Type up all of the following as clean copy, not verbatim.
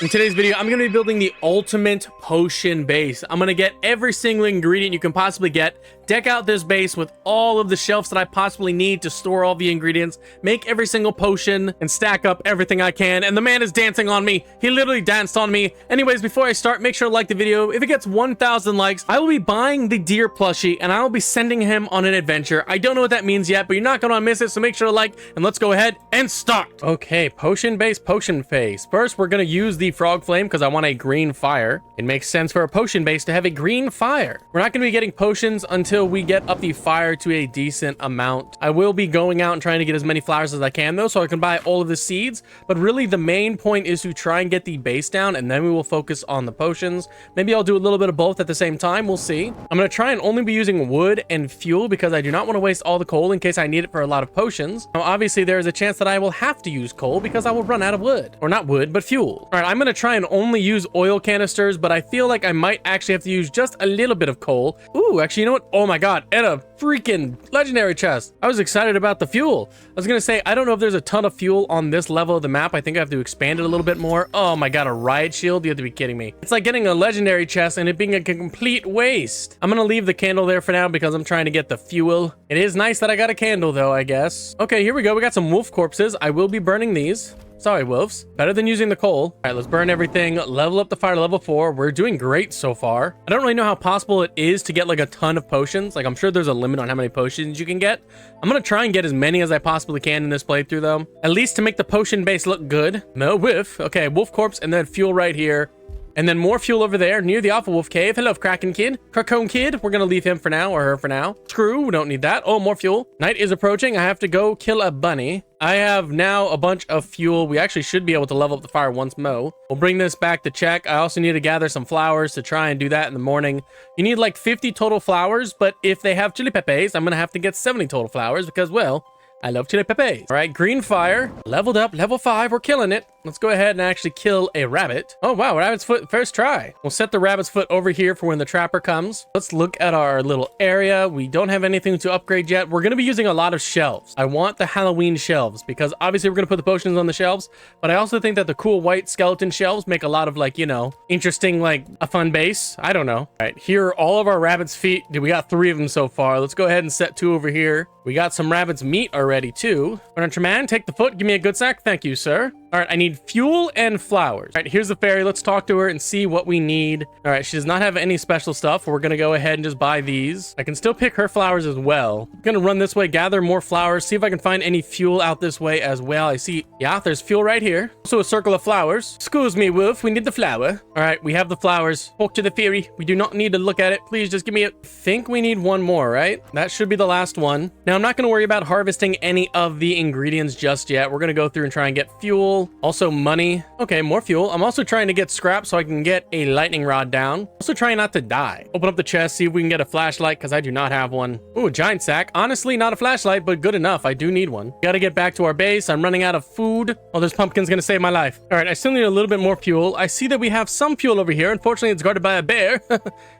In today's video, I'm going to be building the ultimate potion base. I'm going to get every single ingredient you can possibly get, deck out this base with all of the shelves that I possibly need to store all the ingredients, make every single potion, and stack up everything I can. And the man is dancing on me. He literally danced on me. Anyways, before I start, make sure to like the video. If it gets 1,000 likes, I will be buying the deer plushie and I will be sending him on an adventure. I don't know what that means yet, but you're not going to miss it, so make sure to like, and let's go ahead and start. Okay, potion base, potion phase. First, we're going to use the frog flame because I want a green fire. It makes sense for a potion base to have a green fire. We're not going to be getting potions until we get up the fire to a decent amount. I will be going out and trying to get as many flowers as I can though, so I can buy all of the seeds, but really the main point is to try and get the base down, and then we will focus on the potions. Maybe I'll do a little bit of both at the same time. We'll see. I'm going to try and only be using wood and fuel because I do not want to waste all the coal in case I need it for a lot of potions. Now obviously there is a chance that I will have to use coal because I will run out of wood, or not wood but fuel. All right, I'm going to try and only use oil canisters, but I feel like I might actually have to use just a little bit of coal. Ooh, actually, you know what? Oh my god, and a freaking legendary chest. I was excited about the fuel. I was gonna say, I don't know if there's a ton of fuel on this level of the map. I think I have to expand it a little bit more. Oh my god, a riot shield? You have to be kidding me. It's like getting a legendary chest and it being a complete waste. I'm gonna leave the candle there for now because I'm trying to get the fuel. It is nice that I got a candle though, I guess. Okay, here we go. We got some wolf corpses. I will be burning these. Sorry, wolves. Better than using the coal. All right, let's burn everything. Level up the fire to level 4. We're doing great so far. I don't really know how possible it is to get like a ton of potions. Like, I'm sure there's a limit on how many potions you can get. I'm gonna try and get as many as I possibly can in this playthrough though. At least to make the potion base look good. No whiff. Okay, wolf corpse and then fuel right here. And then more fuel over there near the Alpha Wolf Cave. Hello, Kraken Kid. Krakone Kid. We're going to leave him for now, or her for now. Screw, we don't need that. Oh, more fuel. Night is approaching. I have to go kill a bunny. I have now a bunch of fuel. We actually should be able to level up the fire once more. We'll bring this back to check. I also need to gather some flowers to try and do that in the morning. You need like 50 total flowers, but if they have chili peppers, I'm going to have to get 70 total flowers because, well, I love chili peppers. All right, green fire, leveled up, level 5. We're killing it. Let's go ahead and actually kill a rabbit. Oh, wow, rabbit's foot, first try. We'll set the rabbit's foot over here for when the trapper comes. Let's look at our little area. We don't have anything to upgrade yet. We're going to be using a lot of shelves. I want the Halloween shelves because obviously we're going to put the potions on the shelves, but I also think that the cool white skeleton shelves make a lot of like, you know, interesting, like a fun base. I don't know. All right, here are all of our rabbit's feet. Dude, we got 3 of them so far. Let's go ahead and set 2 over here. We got some rabbit's meat already too. Furniture man, take the foot. Give me a good sack. Thank you, sir. All right, I need fuel and flowers. All right, here's the fairy. Let's talk to her and see what we need. All right, she does not have any special stuff. We're gonna go ahead and just buy these. I can still pick her flowers as well. I'm gonna run this way, gather more flowers, see if I can find any fuel out this way as well. I see, yeah, there's fuel right here. Also a circle of flowers. Excuse me, wolf, we need the flower. All right, we have the flowers. Talk to the fairy. We do not need to look at it. Please just give me a... I think we need one more, right? That should be the last one. Now, I'm not gonna worry about harvesting any of the ingredients just yet. We're gonna go through and try and get fuel. Also money. Okay, more fuel. I'm also trying to get scrap so I can get a lightning rod down. Also trying not to die. Open up the chest, see if we can get a flashlight because I do not have one. Ooh, a giant sack. Honestly, not a flashlight, but good enough. I do need one. Gotta get back to our base. I'm running out of food. Oh, this pumpkin's gonna save my life. All right, I still need a little bit more fuel. I see that we have some fuel over here. Unfortunately, it's guarded by a bear.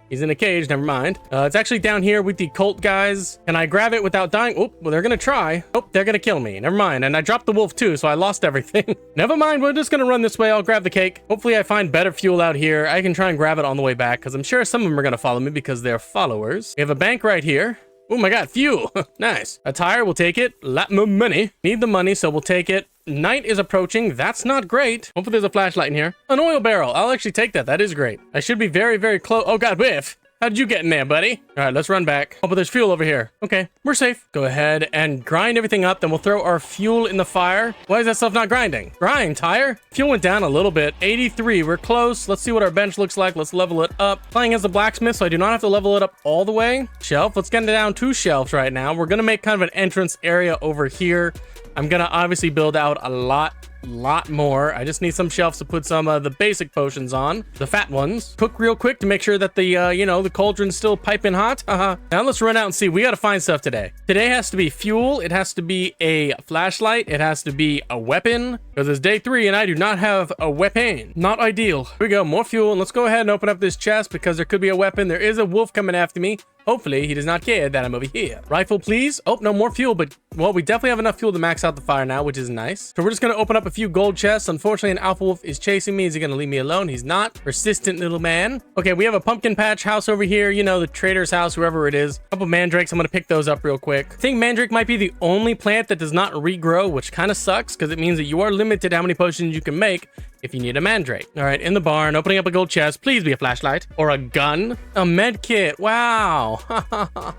He's in a cage, never mind. It's actually down here with the cult guys. Can I grab it without dying? Oh, well, they're gonna try. Oh, they're gonna kill me. Never mind. And I dropped the wolf too, so I lost everything. Never mind, we're just gonna run this way. I'll grab the cake. Hopefully I find better fuel out here. I can try and grab it on the way back, because I'm sure some of them are gonna follow me because they're followers. We have a bank right here. Oh my god, fuel. Nice. A tire, we'll take it. Lot more money. Need the money, so we'll take it. Night is approaching. That's not great. Hopefully there's a flashlight in here. An oil barrel. I'll actually take that. That is great. I should be very, very close. Oh god, whiff. How did you get in there, buddy? All right, let's run back. Oh, but there's fuel over here. Okay, we're safe. Go ahead and grind everything up. Then we'll throw our fuel in the fire. Why is that stuff not grinding? Grind, tire. Fuel went down a little bit. 83, we're close. Let's see what our bench looks like. Let's level it up. Playing as a blacksmith, so I do not have to level it up all the way. Shelf, let's get it down 2 shelves right now. We're gonna make kind of an entrance area over here. I'm gonna obviously build out a lot more. I just need some shelves to put some of the basic potions on, the fat ones. Cook real quick to make sure that the you know, the cauldron's still piping hot. Now let's run out and see. We got to find stuff today. Today has to be fuel. It has to be a flashlight. It has to be a weapon because it's day 3 and I do not have a weapon. Not ideal. Here we go, more fuel, and let's go ahead and open up this chest because there could be a weapon. There is a wolf coming after me. Hopefully, he does not care that I'm over here. Rifle, please. Oh, no more fuel, but, well, we definitely have enough fuel to max out the fire now, which is nice. So we're just going to open up a few gold chests. Unfortunately, an alpha wolf is chasing me. Is he going to leave me alone? He's not. Persistent little man. Okay, we have a pumpkin patch house over here. You know, the trader's house, whoever it is. A couple mandrakes. I'm going to pick those up real quick. I think mandrake might be the only plant that does not regrow, which kind of sucks because it means that you are limited how many potions you can make if you need a mandrake. All right, in the barn, opening up a gold chest. Please be a flashlight or a gun. A med kit. Wow.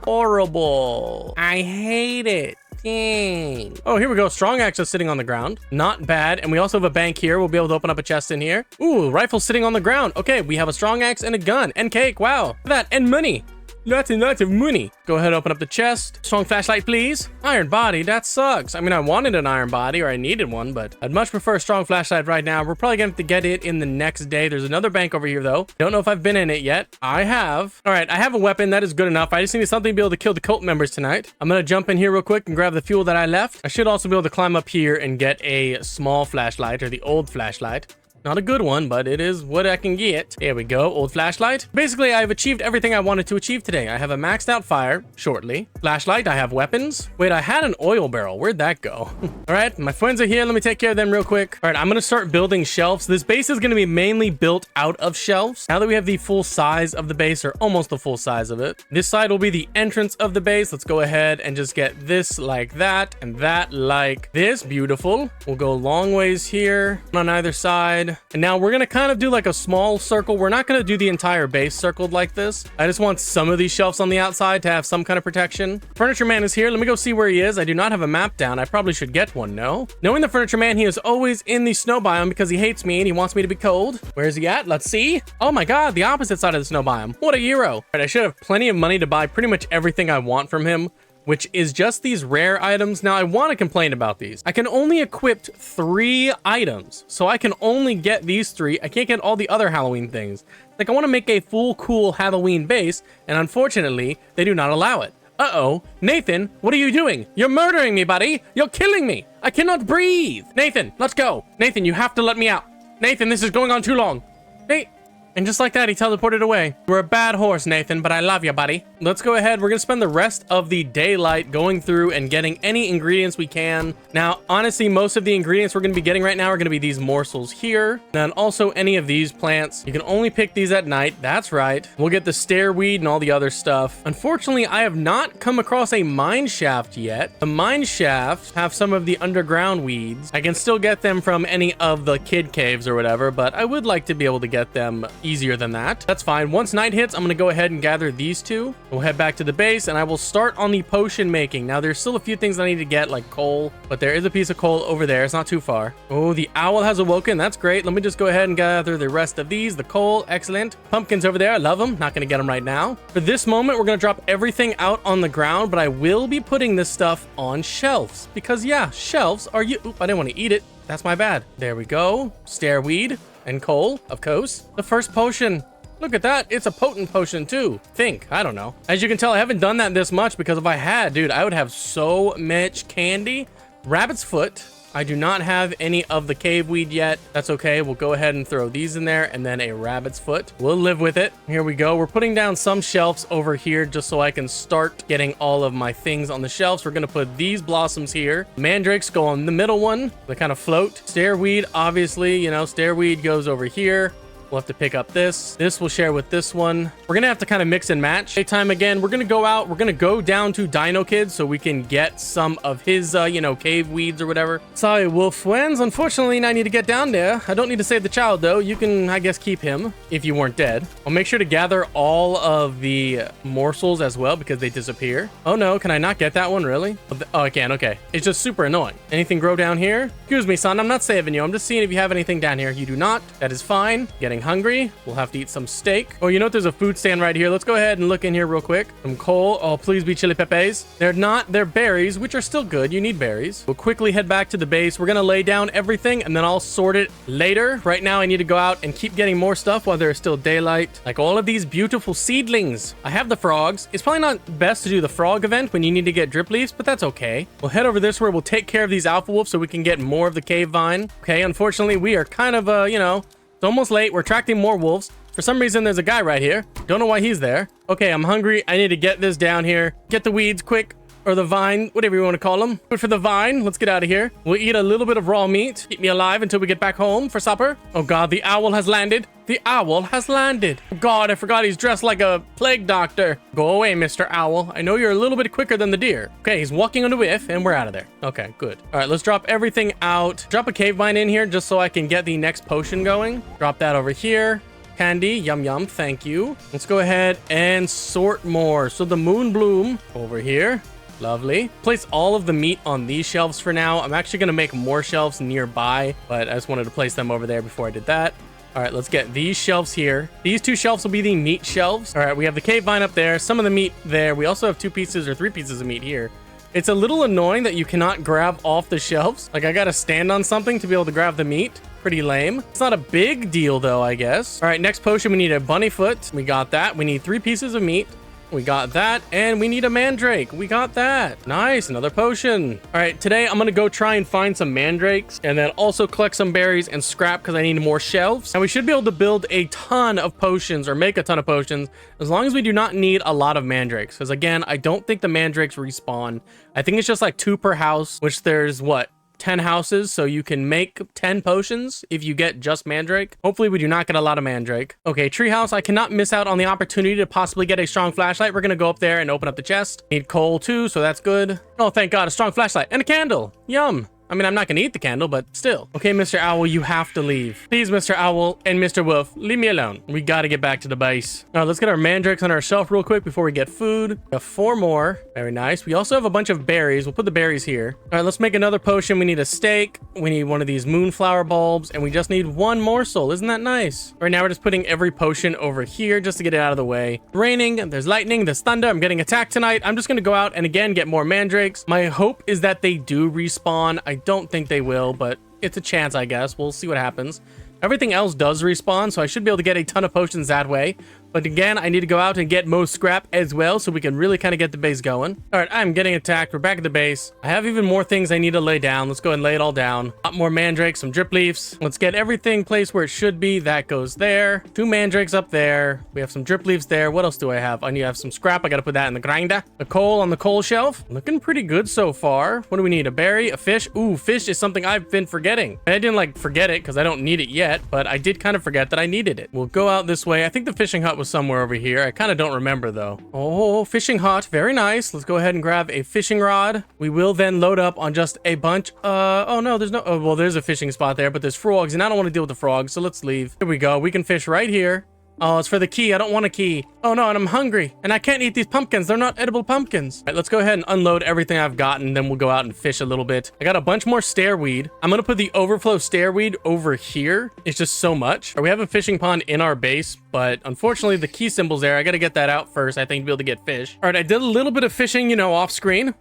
Horrible. I hate it. Dang. Oh, here we go. Strong axe is sitting on the ground. Not bad. And we also have a bank here. We'll be able to open up a chest in here. Ooh, rifle sitting on the ground. Okay, we have a strong axe and a gun and cake. Wow. Look at that. And money. Lots and lots of money. Go ahead, open up the chest. Strong flashlight, please. Iron body, that sucks. I mean, I wanted an iron body, or I needed one, but I'd much prefer a strong flashlight right now. We're probably gonna have to get it in the next day. There's another bank over here, though. Don't know if I've been in it yet. I have. All right, I have a weapon. That is good enough. I just need something to be able to kill the cult members tonight. I'm gonna jump in here real quick and grab the fuel that I left. I should also be able to climb up here and get a small flashlight, or the old flashlight. Not a good one, but it is what I can get. There we go, old flashlight. Basically, I've achieved everything I wanted to achieve today. I have a maxed out fire, shortly. Flashlight, I have weapons. Wait, I had an oil barrel. Where'd that go? All right, my friends are here. Let me take care of them real quick. All right, I'm gonna start building shelves. This base is gonna be mainly built out of shelves. Now that we have the full size of the base, or almost the full size of it, this side will be the entrance of the base. Let's go ahead and just get this like that, and that like this. Beautiful. We'll go long ways here on either side. And now we're gonna kind of do like a small circle. We're not gonna do the entire base circled like this. I just want some of these shelves on the outside to have some kind of protection. Furniture man is here. Let me go see where he is. I do not have a map down. I probably should get one, no? Knowing the furniture man, he is always in the snow biome because he hates me and he wants me to be cold. Where is he at? Let's see. Oh my god, the opposite side of the snow biome. What a hero. All right, I should have plenty of money to buy pretty much everything I want from him, which is just these rare items. Now, I want to complain about these. I can only equip 3 items, so I can only get these 3. I can't get all the other Halloween things. Like, I want to make a full, cool Halloween base, and unfortunately, they do not allow it. Uh-oh. Nathan, what are you doing? You're murdering me, buddy. You're killing me. I cannot breathe. Nathan, let's go. Nathan, you have to let me out. Nathan, this is going on too long. Nate. And just like that, he teleported away. We're a bad horse, Nathan, but I love you, buddy. Let's go ahead. We're going to spend the rest of the daylight going through and getting any ingredients we can. Now, honestly, most of the ingredients we're going to be getting right now are going to be these morsels here. And also any of these plants. You can only pick these at night. That's right. We'll get the stairweed and all the other stuff. Unfortunately, I have not come across a mine shaft yet. The mine shafts have some of the underground weeds. I can still get them from any of the kid caves or whatever, but I would like to be able to get them easier than that. That's fine. Once night hits, I'm going to go ahead and gather these 2. We'll head back to the base and I will start on the potion making. Now, there's still a few things I need to get, like coal, but there is a piece of coal over there. It's not too far. Oh, the owl has awoken. That's great. Let me just go ahead and gather the rest of these. The coal, excellent. Pumpkins over there. I love them. Not going to get them right now. For this moment, we're going to drop everything out on the ground, but I will be putting this stuff on shelves because, yeah, shelves are you. Oop, I didn't want to eat it. That's my bad. There we go. Stairweed. And coal, of course. The first potion. Look at that. It's a potent potion too. I don't know. As you can tell, I haven't done that this much because if I had, dude, I would have so much candy. Rabbit's foot. I do not have any of the cave weed yet. That's okay. We'll go ahead and throw these in there and then a rabbit's foot. We'll live with it. Here we go. We're putting down some shelves over here just so I can start getting all of my things on the shelves. We're going to put these blossoms here. Mandrakes go on the middle one. They kind of float. Stairweed, obviously, you know, stairweed goes over here. We'll have to pick up this. This we'll share with this one. We're going to have to kind of mix and match. Daytime again, we're going to go out. We're going to go down to Dino Kid so we can get some of his, you know, cave weeds or whatever. Sorry, wolf friends. Unfortunately, I need to get down there. I don't need to save the child, though. You can, I guess, keep him if you weren't dead. I'll make sure to gather all of the morsels as well because they disappear. Oh, no. Can I not get that one, really? Oh, I can. Okay. It's just super annoying. Anything grow down here? Excuse me, son. I'm not saving you. I'm just seeing if you have anything down here. You do not. That is fine. Getting hungry. We'll have to eat some steak. Oh, you know what? There's a food stand right here. Let's go ahead and look in here real quick. Some coal. Oh, please be chili peppers. They're not. They're berries, which are still good. You need berries. We'll quickly head back to the base. We're going to lay down everything and then I'll sort it later. Right now, I need to go out and keep getting more stuff while there's still daylight. Like all of these beautiful seedlings. I have the frogs. It's probably not best to do the frog event when you need to get drip leaves, but that's okay. We'll head over this way. We'll take care of these alpha wolves so we can get more of the cave vine. Okay, unfortunately, we are kind of, you know, it's almost late. We're attracting more wolves. For some reason, there's a guy right here. Don't know why he's there. Okay, I'm hungry. I need to get this down here. Get the weeds quick. Or the vine, whatever you want to call them. But for the vine, let's get out of here. We'll eat a little bit of raw meat. Keep me alive until we get back home for supper. Oh God, the owl has landed. The owl has landed. Oh God, I forgot he's dressed like a plague doctor. Go away, Mr. Owl. I know you're a little bit quicker than the deer. Okay, he's walking on a whiff and we're out of there. Okay, good. All right, let's drop everything out. Drop a cave vine in here just so I can get the next potion going. Drop that over here. Candy, yum yum, thank you. Let's go ahead and sort more. So the moon bloom over here. Lovely. Place all of the meat on these shelves for now. I'm actually going to make more shelves nearby, but I just wanted to place them over there before I did that. All right, let's get these shelves here. These 2 shelves will be the meat shelves. All right, we have the cave vine up there, some of the meat there. We also have 2 pieces or 3 pieces of meat here. It's a little annoying that you cannot grab off the shelves. Like, I got to stand on something to be able to grab the meat. Pretty lame. It's not a big deal, though, I guess. All right, next potion, we need a bunny foot. We got that. We need 3 pieces of meat. We got that, and we need a mandrake. We got that. Nice, another potion. All right, today I'm gonna go try and find some mandrakes and then also collect some berries and scrap because I need more shelves. And we should be able to build a ton of potions or make a ton of potions as long as we do not need a lot of mandrakes. Because again, I don't think the mandrakes respawn. I think it's just like 2 per house, which there's what? 10 houses, so you can make 10 potions if you get just mandrake. Hopefully we do not get a lot of mandrake. Okay, treehouse, I cannot miss out on the opportunity to possibly get a strong flashlight. We're gonna go up there and open up the chest. Need coal too, so that's good. Oh, thank God, a strong flashlight and a candle. Yum. I mean, I'm not gonna eat the candle, but still. Okay, Mr. Owl, you have to leave. Please, Mr. Owl and Mr. Wolf, leave me alone. We gotta get back to the base. All right, let's get our mandrakes on our shelf real quick before we get food. We have 4 more. Very nice. We also have a bunch of berries. We'll put the berries here. All right, let's make another potion. We need a steak. We need one of these moonflower bulbs, and we just need 1 morsel. Isn't that nice? Right now, we're just putting every potion over here just to get it out of the way. Raining, there's lightning, there's thunder. I'm getting attacked tonight. I'm just gonna go out and again get more mandrakes. My hope is that they do respawn. I don't think they will, but it's a chance, I guess. We'll see what happens. Everything else does respawn, so I should be able to get a ton of potions that way. But again, I need to go out and get most scrap as well, so we can really kind of get the base going. All right, I'm getting attacked. We're back at the base. I have even more things I need to lay down. Let's go ahead and lay it all down. A lot more mandrakes, some drip leaves. Let's get everything placed where it should be. That goes there. 2 mandrakes up there. We have some drip leaves there. What else do I have? I need to have some scrap. I got to put that in the grinder. The coal on the coal shelf. Looking pretty good so far. What do we need? A berry? A fish? Ooh, fish is something I've been forgetting. I didn't like forget it because I don't need it yet, but I did kind of forget that I needed it. We'll go out this way. I think the fishing hut was somewhere over here. I kind of don't remember though. Oh, fishing hut. Very nice. Let's go ahead and grab a fishing rod. We will then load up on just a bunch. Oh no, there's no, oh, well, there's a fishing spot there, but there's frogs and I don't want to deal with the frogs. So let's leave. Here we go. We can fish right here. Oh, it's for the key. I don't want a key. Oh no, and I'm hungry. And I can't eat these pumpkins. They're not edible pumpkins. All right, let's go ahead and unload everything I've gotten. Then we'll go out and fish a little bit. I got a bunch more stairweed. I'm going to put the overflow stairweed over here. It's just so much. We have a fishing pond in our base, but unfortunately the key symbol's there. I got to get that out first, I think, to be able to get fish. All right, I did a little bit of fishing, you know, off screen.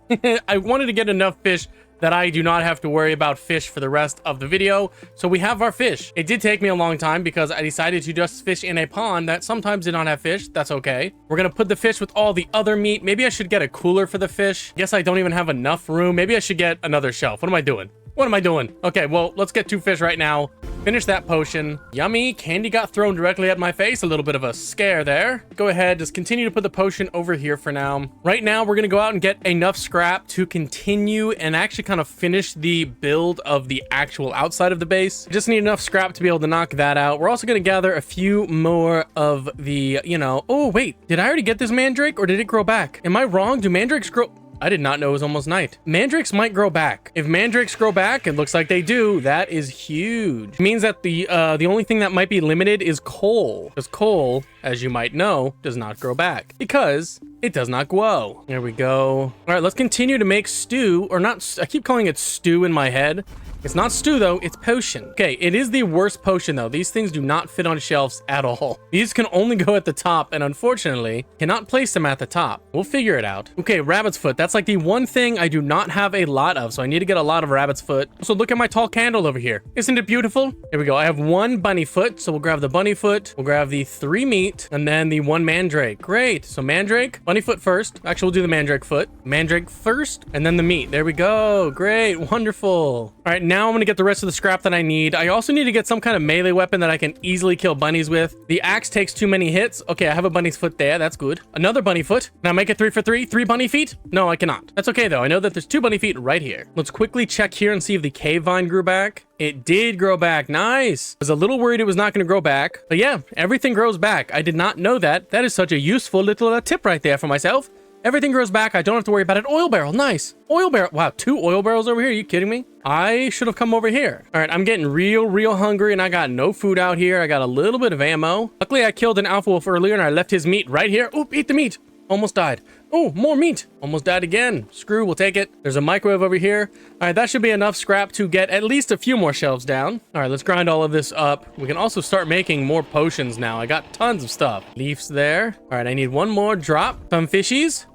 I wanted to get enough fish that I do not have to worry about fish for the rest of the video. So we have our fish. It did take me a long time because I decided to just fish in a pond that sometimes did not have fish. That's okay. We're gonna put the fish with all the other meat. Maybe I should get a cooler for the fish. Guess I don't even have enough room. Maybe I should get another shelf. What am I doing? What am I doing? Okay, well, let's get 2 fish right now. Finish that potion. Yummy. Candy got thrown directly at my face. A little bit of a scare there. Go ahead. Just continue to put the potion over here for now. Right now, we're going to go out and get enough scrap to continue and actually kind of finish the build of the actual outside of the base. Just need enough scrap to be able to knock that out. We're also going to gather a few more of the, you know... Oh, wait. Did I already get this mandrake or did it grow back? Am I wrong? Do mandrakes grow... I did not know it was almost night. Mandrakes might grow back. If mandrakes grow back, it looks like they do. That is huge. It means that the only thing that might be limited is coal. Because coal, as you might know, does not grow back. Because it does not grow. There we go. All right, let's continue to make stew. Or not, I keep calling it stew in my head. It's not stew though, it's potion. Okay, it is the worst potion though. These things do not fit on shelves at all. These can only go at the top and unfortunately cannot place them at the top. We'll figure it out. Okay, rabbit's foot. That's like the one thing I do not have a lot of, so I need to get a lot of rabbit's foot. So look at my tall candle over here. Isn't it beautiful? Here we go. I have 1 bunny foot, so we'll grab the bunny foot. We'll grab the 3 meat and then the 1 mandrake. Great. So mandrake, bunny foot first. Actually, we'll do the mandrake foot. Mandrake first and then the meat. There we go. Great. Wonderful. All right, now now I'm gonna get the rest of the scrap that I need. I also need to get some kind of melee weapon that I can easily kill bunnies with. The axe takes too many hits. Okay, I have a bunny's foot there. That's good. Another bunny foot. Can I make it 3 for 3? 3 bunny feet? No, I cannot. That's okay though. I know that there's 2 bunny feet right here. Let's quickly check here and see if the cave vine grew back. It did grow back. Nice. I was a little worried it was not going to grow back, but yeah, everything grows back. I did not know that. That is such a useful little tip right there for myself. Everything grows back. I don't have to worry about it. Oil barrel. Nice. Oil barrel. Wow, 2 oil barrels over here. Are you kidding me? I should have come over here. All right, I'm getting real hungry and I got no food out here. I got a little bit of ammo. Luckily, I killed an alpha wolf earlier and I left his meat right here. Oop, eat the meat. Almost died. Oh, more meat. Almost died again. Screw, we'll take it. There's a microwave over here. All right, that should be enough scrap to get at least a few more shelves down. All right, let's grind all of this up. We can also start making more potions now. I got tons of stuff. Leaves there. All right, I need one more drop. Some fishies.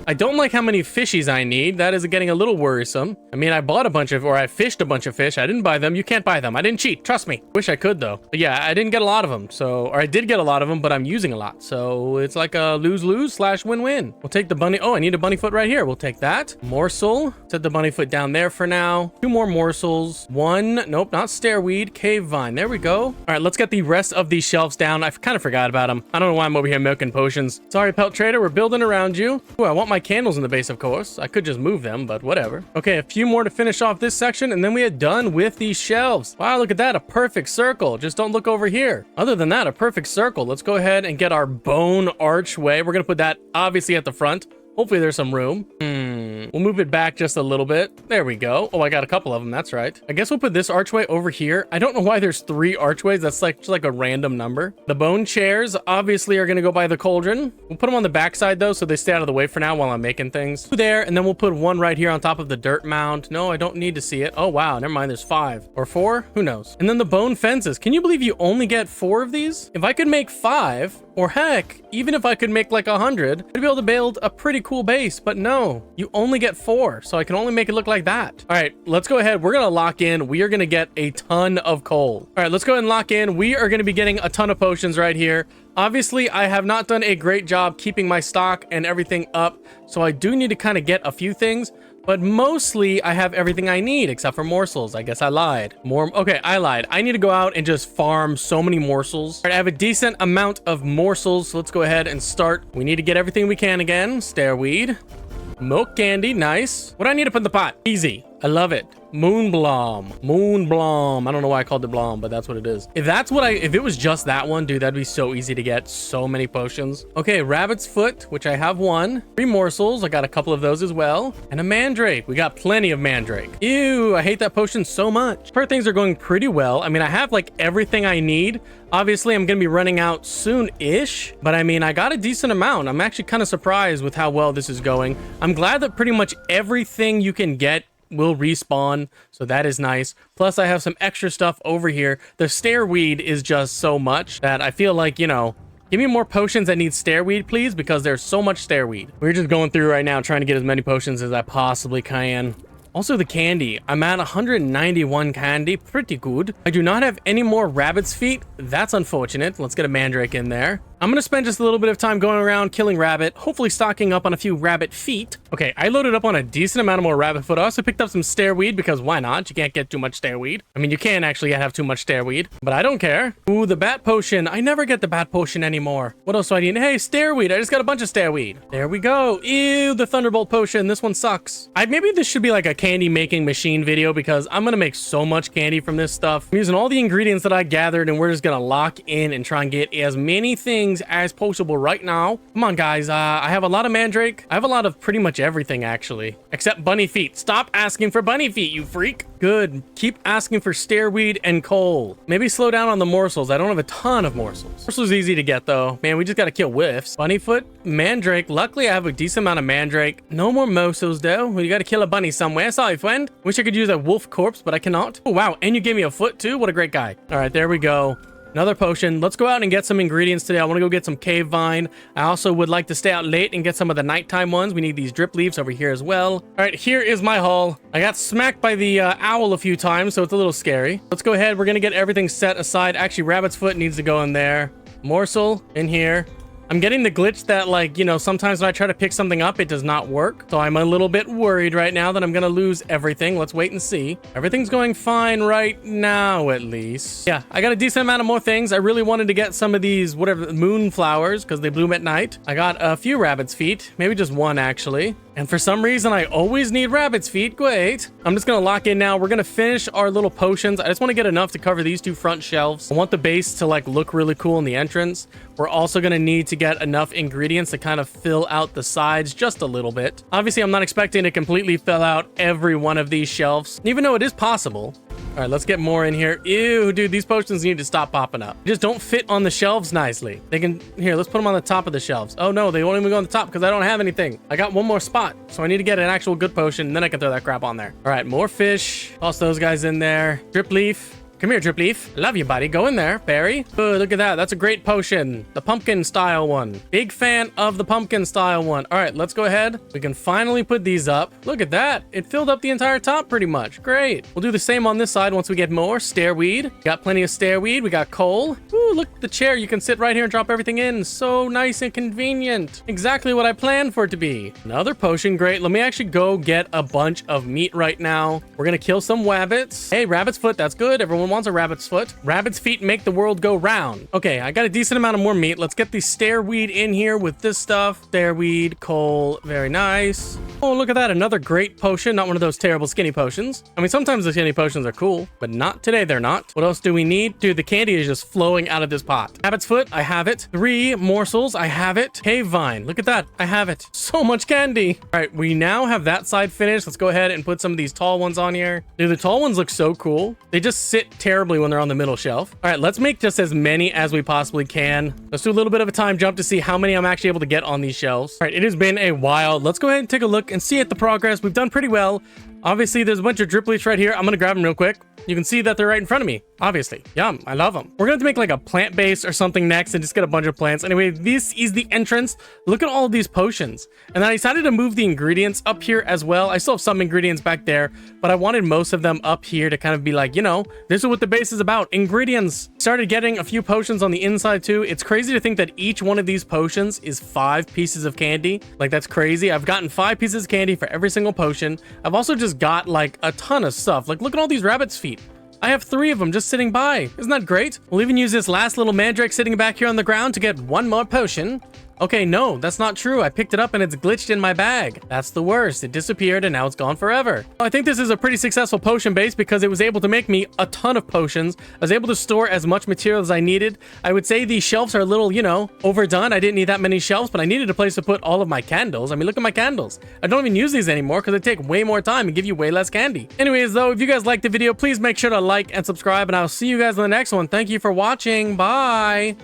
I don't like how many fishies I need. That is getting a little worrisome. I mean, I bought a bunch of, or I fished a bunch of fish. I didn't buy them. You can't buy them. I didn't cheat. Trust me. Wish I could though. But yeah, I didn't get a lot of them. So, or I did get a lot of them, but I'm using a lot. So it's like a lose-lose / win-win. We'll take the bunny. Oh, I need a bunny foot right here. We'll take that. Morsel. Set the bunny foot down there for now. 2 more morsels. 1. Nope, not stairweed. Cave vine. There we go. All right, let's get the rest of these shelves down. I kind of forgot about them. I don't know why I'm over here milking potions. Sorry, pelt trader. We're building around you. Ooh, I want my candles in the base, of course. I could just move them, but whatever. Okay, a few more to finish off this section, and then we are done with these shelves. Wow, look at that. A perfect circle. Just don't look over here. Other than that, a perfect circle. Let's go ahead and get our bone archway. We're going to put that obviously at the front. Hopefully there's some room. We'll move it back just a little bit. There we go. Oh, I got a couple of them. That's right. I guess we'll put this archway over here. I don't know why there's 3 archways. That's like just like a random number. The bone chairs obviously are going to go by the cauldron. We'll put them on the backside though, so they stay out of the way for now while I'm making things. 2 there, and then we'll put 1 right here on top of the dirt mound. No, I don't need to see it. Oh, wow. Never mind. There's 5 or 4. Who knows? And then the bone fences. Can you believe you only get 4 of these? If I could make 5, or heck, even if I could make like 100, I'd be able to build a pretty cool base, but no, you only get 4, so I can only make it look like that. All right, let's go ahead. We're gonna lock in. We are gonna get a ton of coal. All right, let's go ahead and lock in. We are gonna be getting a ton of potions right here. Obviously, I have not done a great job keeping my stock and everything up, so I do need to kind of get a few things. But mostly, I have everything I need, except for morsels. I guess I lied. Okay, I lied. I need to go out and just farm so many morsels. All right, I have a decent amount of morsels, so let's go ahead and start. We need to get everything we can again. Stairweed. Milk candy, nice. What do I need to put in the pot? Easy. I love it. Moon blom. Moon blom. I don't know why I called it blom, but that's what it is. If it was just that one, dude, that'd be so easy to get. So many potions. Okay, rabbit's foot, which I have 1. 3 morsels. I got a couple of those as well. And a mandrake. We got plenty of mandrake. Ew, I hate that potion so much. Her things are going pretty well. I mean, I have like everything I need. Obviously, I'm going to be running out soon-ish, but I mean, I got a decent amount. I'm actually kind of surprised with how well this is going. I'm glad that pretty much everything you can get will respawn, so that is nice. Plus, I have some extra stuff over here. The stairweed is just so much that I feel like, you know, give me more potions that need stairweed, please, because there's so much stairweed. We're just going through right now trying to get as many potions as I possibly can. Also, the candy. I'm at 191 candy. Pretty good. I do not have any more rabbit's feet. That's unfortunate. Let's get a mandrake in there. I'm going to spend just a little bit of time going around killing rabbit, hopefully stocking up on a few rabbit feet. Okay, I loaded up on a decent amount of more rabbit foot. I also picked up some stairweed because why not? You can't get too much stairweed. I mean, you can actually have too much stairweed, but I don't care. Ooh, the bat potion. I never get the bat potion anymore. What else do I need? Hey, stairweed. I just got a bunch of stairweed. There we go. Ew, the thunderbolt potion. This one sucks. Maybe this should be like a candy making machine video because I'm going to make so much candy from this stuff. I'm using all the ingredients that I gathered and we're just going to lock in and try and get as many things as possible right now. Come on, guys. I have a lot of mandrake. I have a lot of pretty much everything, actually, except bunny feet. Stop asking for bunny feet, you freak. Good. Keep asking for stairweed and coal. Maybe slow down on the morsels. I don't have a ton of morsels. Morsels easy to get, though. Man, we just got to kill whiffs. Bunny foot, mandrake. Luckily, I have a decent amount of mandrake. No more morsels, though. We got to kill a bunny somewhere. Sorry, friend. Wish I could use a wolf corpse, but I cannot. Oh, wow. And you gave me a foot, too? What a great guy. All right, there we go. Another potion. Let's go out and get some ingredients today. I want to go get some cave vine. I also would like to stay out late and get some of the nighttime ones. We need these drip leaves over here as well. All right, here is my haul. I got smacked by the owl a few times, so it's a little scary. Let's go ahead. We're going to get everything set aside. Actually, rabbit's foot needs to go in there. Morsel in here. I'm getting the glitch that, like, you know, sometimes when I try to pick something up, it does not work. So I'm a little bit worried right now that I'm gonna lose everything. Let's wait and see. Everything's going fine right now, at least. Yeah, I got a decent amount of more things. I really wanted to get some of these, whatever, moon flowers, because they bloom at night. I got a few rabbit's feet. Maybe just one, actually. And for some reason, I always need rabbit's feet. Great. I'm just going to lock in now. We're going to finish our little potions. I just want to get enough to cover these 2 front shelves. I want the base to like look really cool in the entrance. We're also going to need to get enough ingredients to kind of fill out the sides just a little bit. Obviously, I'm not expecting to completely fill out every one of these shelves, even though it is possible. All right, let's get more in here. Ew, dude, these potions need to stop popping up. They just don't fit on the shelves nicely. They can, here, let's put them on the top of the shelves. Oh no, they won't even go on the top because I don't have anything. I got one more spot, so I need to get an actual good potion, and then I can throw that crap on there. All right, more fish. Toss those guys in there. Drip leaf. Come here, Drip Leaf. Love you, buddy. Go in there, Barry. Oh, look at that. That's a great potion. The pumpkin style one. Big fan of the pumpkin style one. All right, let's go ahead. We can finally put these up. Look at that. It filled up the entire top pretty much. Great. We'll do the same on this side once we get more. Stairweed. Got plenty of stairweed. We got coal. Ooh, look at the chair. You can sit right here and drop everything in. So nice and convenient. Exactly what I planned for it to be. Another potion. Great. Let me actually go get a bunch of meat right now. We're going to kill some rabbits. Hey, rabbit's foot. That's good. Everyone wants a rabbit's foot. Rabbit's feet make the world go round. Okay, I got a decent amount of more meat. Let's get the stairweed in here with this stuff. Stairweed, coal, very nice. Oh, look at that. Another great potion. Not one of those terrible skinny potions. I mean, sometimes the skinny potions are cool, but not today. They're not. What else do we need? Dude, the candy is just flowing out of this pot. Rabbit's foot. I have it. 3 morsels. I have it. Cave vine. Look at that. I have it. So much candy. All right, we now have that side finished. Let's go ahead and put some of these tall ones on here. Dude, the tall ones look so cool. They just sit terribly when they're on the middle shelf. All right, let's make just as many as we possibly can. Let's do a little bit of a time jump to see how many I'm actually able to get on these shelves. All right, it has been a while. Let's go ahead and take a look and see at the progress. We've done pretty well. Obviously, there's a bunch of drip leaves right here. I'm going to grab them real quick. You can see that they're right in front of me, obviously. Yum, I love them. We're going to make like a plant base or something next and just get a bunch of plants. Anyway, this is the entrance. Look at all of these potions. And then I decided to move the ingredients up here as well. I still have some ingredients back there, but I wanted most of them up here to kind of be like, you know, this is what the base is about. Ingredients. Started getting a few potions on the inside too. It's crazy to think that each one of these potions is 5 pieces of candy. Like, that's crazy. I've gotten 5 pieces of candy for every single potion. I've also just got like a ton of stuff. Like, look at all these rabbit's feet. I have 3 of them just sitting by. Isn't that great? We'll even use this last little mandrake sitting back here on the ground to get 1 more potion. Okay, no, that's not true. I picked it up and it's glitched in my bag. That's the worst. It disappeared and now it's gone forever. I think this is a pretty successful potion base because it was able to make me a ton of potions. I was able to store as much material as I needed. I would say these shelves are a little, you know, overdone. I didn't need that many shelves, but I needed a place to put all of my candles. I mean, look at my candles. I don't even use these anymore because they take way more time and give you way less candy. Anyways, though, if you guys liked the video, please make sure to like and subscribe, and I'll see you guys in the next one. Thank you for watching. Bye.